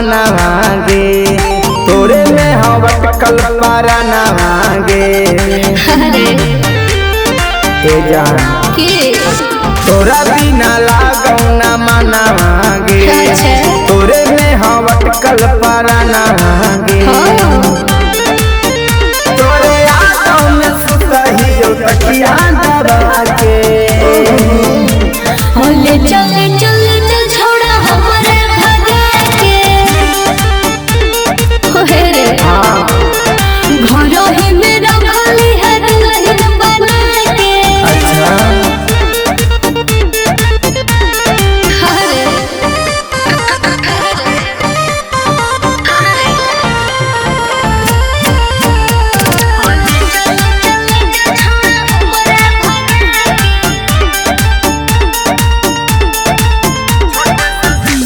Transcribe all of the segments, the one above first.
माना गे तोरे में हवट कल पारा ना गे जान तोरा बिना लागौ ना माना गे तोरे में हवट कल पारा ना गे तोरे आँखों में सुतही जो तकिया दबा के चले चले चल छोड़ा हमारे भागे के होए रे घरो ही मेरा खाली है दुल्हन बना के अच्छा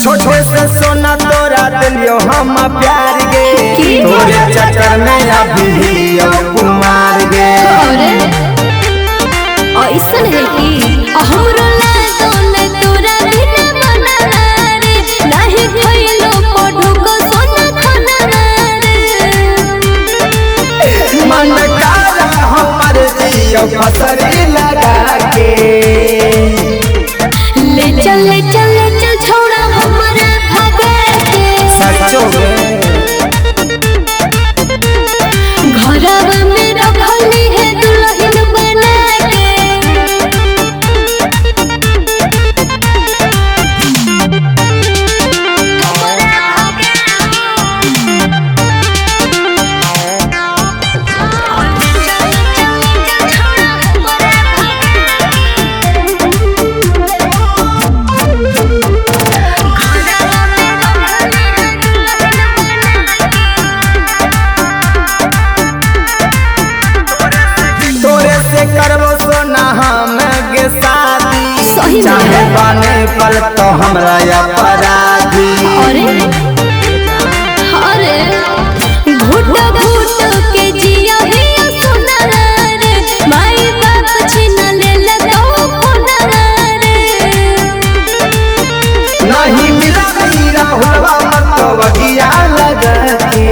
छोटे से सोना तोरा दिलियो हम प्यार गे तोरे चक्कर में अभी कुमार गे ऐसन है कि हमरो लागन तोरा बिना बना रे नहीं खइलो पढ़ू को सोना खाना रे मन कारा हमर दियो फसरी लगा के ले चल चल छोड़ा हमारा भागे के सचो घरवा में रखली है दुल्हन बना के करबो सोना हम गे शादी सही चाहे बने पल तो हमरा अपराधी अरे अरे घुट घुट के जिया ही सोना रे माई बाप छीन ले तो कोना रे नहीं मिला हीरा हुआ मत वगिया लगा के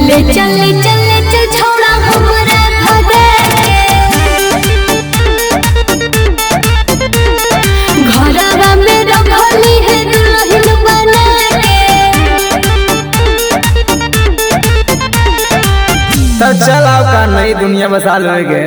ले चल छोड़ा हमरा भागे घरवा में रखली है दुल्हन बना के तो चलाओ का नई दुनिया बसा लोगे।